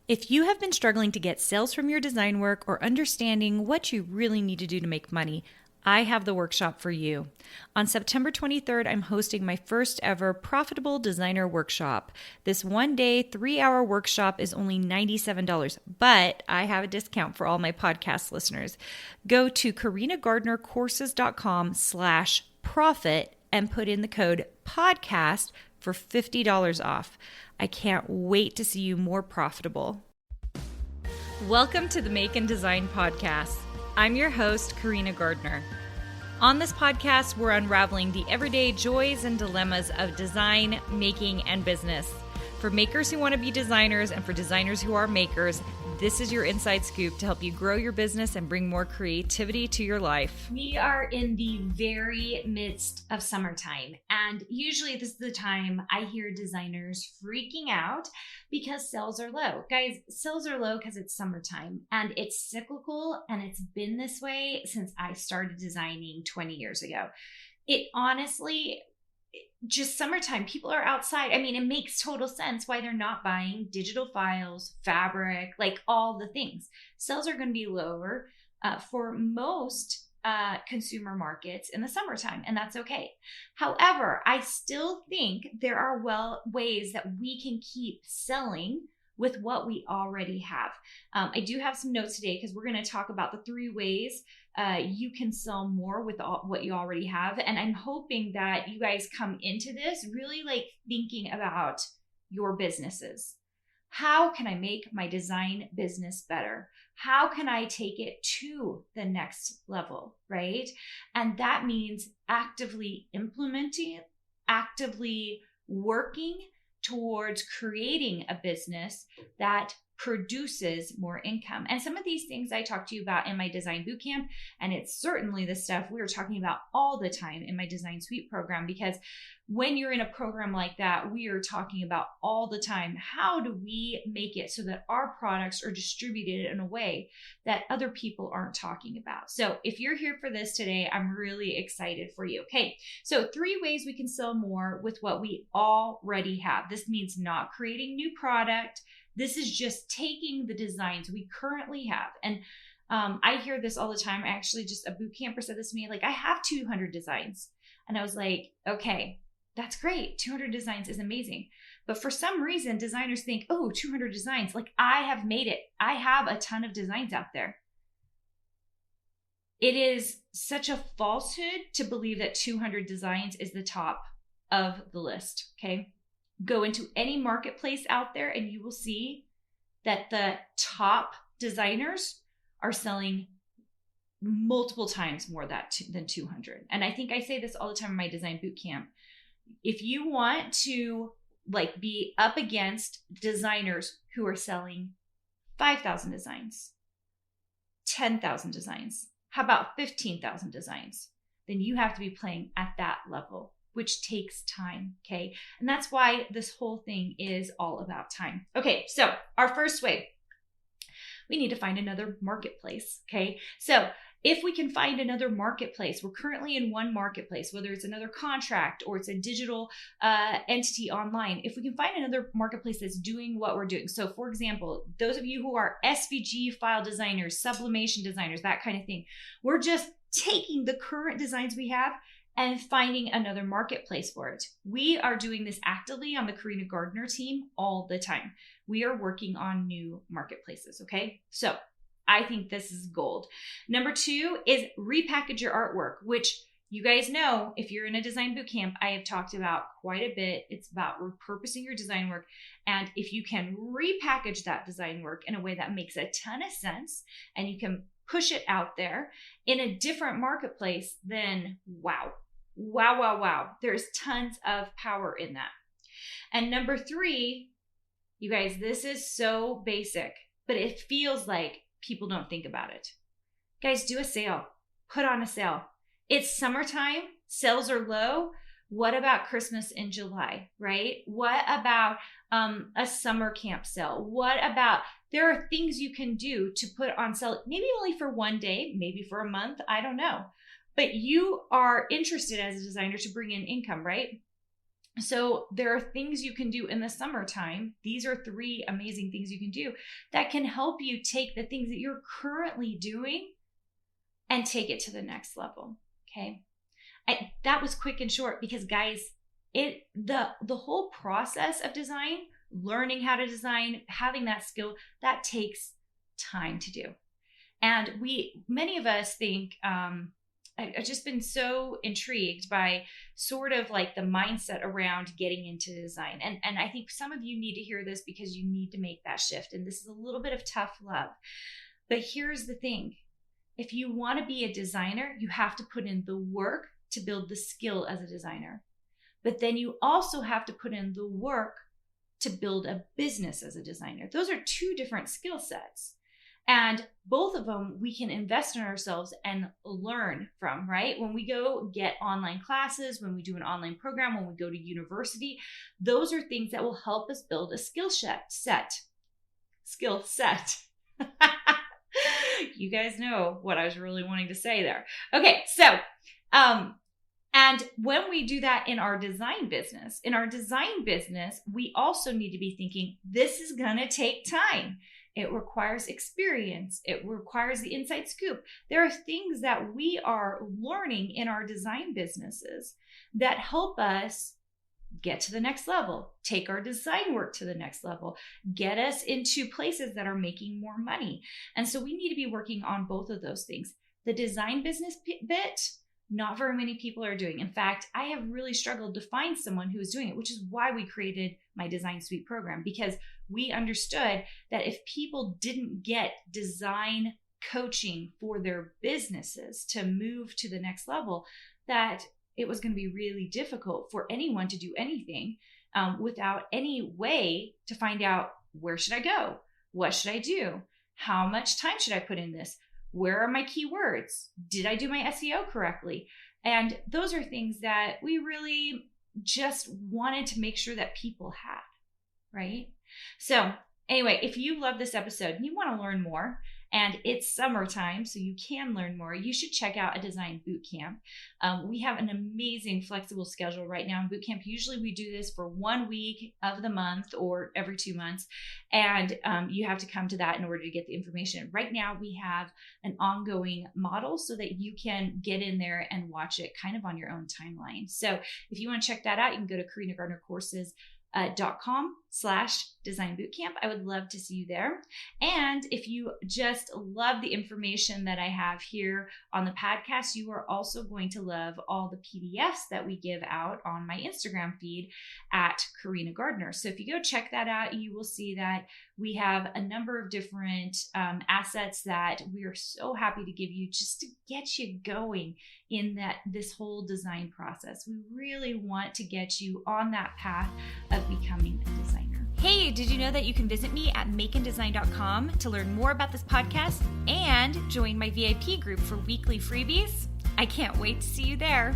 If you have been struggling to get sales from your design work or understanding what you really need to do to make money, I have the workshop for you. On September 23rd, I'm hosting my first ever Profitable Designer Workshop. This 1-day, 3-hour workshop is only $97, but I have a discount for all my podcast listeners. Go to carinagardnercourses.com/profit and put in the code podcast for $50 off. I can't wait to see you more profitable. Welcome to the Make and Design Podcast. I'm your host, Carina Gardner. On this podcast, we're unraveling the everyday joys and dilemmas of design, making, and business. For makers who want to be designers and for designers who are makers, this is your inside scoop to help you grow your business and bring more creativity to your life. We are in the very midst of summertime, and usually this is the time I hear designers freaking out because sales are low. Guys, sales are low because it's summertime, and it's cyclical, and it's been this way since I started designing 20 years ago. It honestly, just summertime, people are outside. I mean, it makes total sense why they're not buying digital files, fabric, like all the things. Sales are going to be lower for most consumer markets in the summertime, and that's okay. However, I still think there are ways that we can keep selling with what we already have. I do have some notes today because we're going to talk about the 3 ways you can sell more with what you already have. And I'm hoping that you guys come into this really like thinking about your businesses. How can I make my design business better? How can I take it to the next level, right? And that means actively implementing, actively working towards creating a business that produces more income. And some of these things I talked to you about in my design bootcamp, and it's certainly the stuff we are talking about all the time in my design suite program, because when you're in a program like that, we are talking about all the time, how do we make it so that our products are distributed in a way that other people aren't talking about? So if you're here for this today, I'm really excited for you. Okay, so 3 ways we can sell more with what we already have. This means not creating new product. This is just taking the designs we currently have. And I hear this all the time. Actually, just a boot camper said this to me, like, I have 200 designs. And I was like, okay, that's great. 200 designs is amazing. But for some reason, designers think, oh, 200 designs, like I have made it. I have a ton of designs out there. It is such a falsehood to believe that 200 designs is the top of the list, okay? Go into any marketplace out there and you will see that the top designers are selling multiple times more than 200. And I think I say this all the time in my design bootcamp. If you want to like be up against designers who are selling 5,000 designs, 10,000 designs, how about 15,000 designs? Then you have to be playing at that level, which takes time, okay? And that's why this whole thing is all about time. Okay, so our first way, we need to find another marketplace, okay? So if we can find another marketplace, we're currently in one marketplace, whether it's another contract or it's a digital entity online, if we can find another marketplace that's doing what we're doing. So for example, those of you who are SVG file designers, sublimation designers, that kind of thing, we're just taking the current designs we have and finding another marketplace for it. We are doing this actively on the Carina Gardner team all the time. We are working on new marketplaces, okay? So I think this is gold. Number 2 is repackage your artwork, which you guys know, if you're in a design bootcamp, I have talked about quite a bit. It's about repurposing your design work. And if you can repackage that design work in a way that makes a ton of sense and you can push it out there in a different marketplace, then wow. Wow, wow, wow. There's tons of power in that. And number 3, you guys, this is so basic, but it feels like people don't think about it. Guys, do a sale. Put on a sale. It's summertime. Sales are low. What about Christmas in July, right? What about a summer camp sale? What about, there are things you can do to put on sale, maybe only for 1 day, maybe for a month, I don't know. But you are interested as a designer to bring in income, right? So there are things you can do in the summertime. These are 3 amazing things you can do that can help you take the things that you're currently doing and take it to the next level. Okay. That was quick and short because guys, the whole process of design, learning how to design, having that skill, that takes time to do. And many of us think, I've just been so intrigued by sort of like the mindset around getting into design. And I think some of you need to hear this because you need to make that shift. And this is a little bit of tough love. But here's the thing. If you want to be a designer, you have to put in the work to build the skill as a designer. But then you also have to put in the work to build a business as a designer. Those are 2 different skill sets. And both of them we can invest in ourselves and learn from, right? When we go get online classes, when we do an online program, when we go to university, those are things that will help us build a skill set. You guys know what I was really wanting to say there. Okay, so, and when we do that in our design business, we also need to be thinking, this is going to take time. It requires experience. It requires the inside scoop. There are things that we are learning in our design businesses that help us get to the next level, take our design work to the next level, get us into places that are making more money. And so we need to be working on both of those things. The design business bit, not very many people are doing. In fact, I have really struggled to find someone who is doing it, which is why we created my Design Suite program, because we understood that if people didn't get design coaching for their businesses to move to the next level, that it was going to be really difficult for anyone to do anything without any way to find out, where should I go? What should I do? How much time should I put in this? Where are my keywords? Did I do my SEO correctly? And those are things that we really just wanted to make sure that people had, right? So anyway, if you love this episode and you want to learn more, and it's summertime, so you can learn more, you should check out a design boot camp. We have an amazing flexible schedule right now in boot camp. Usually we do this for 1 week of the month or every 2 months. And you have to come to that in order to get the information. Right now we have an ongoing model so that you can get in there and watch it kind of on your own timeline. So if you want to check that out, you can go to carinagardnercourses.com/design bootcamp. I would love to see you there. And if you just love the information that I have here on the podcast, you are also going to love all the PDFs that we give out on my Instagram feed at Carina Gardner. So if you go check that out, you will see that we have a number of different assets that we are so happy to give you just to get you going in this whole design process. We really want to get you on that path of becoming a designer. Hey, did you know that you can visit me at makeanddesign.com to learn more about this podcast and join my VIP group for weekly freebies? I can't wait to see you there.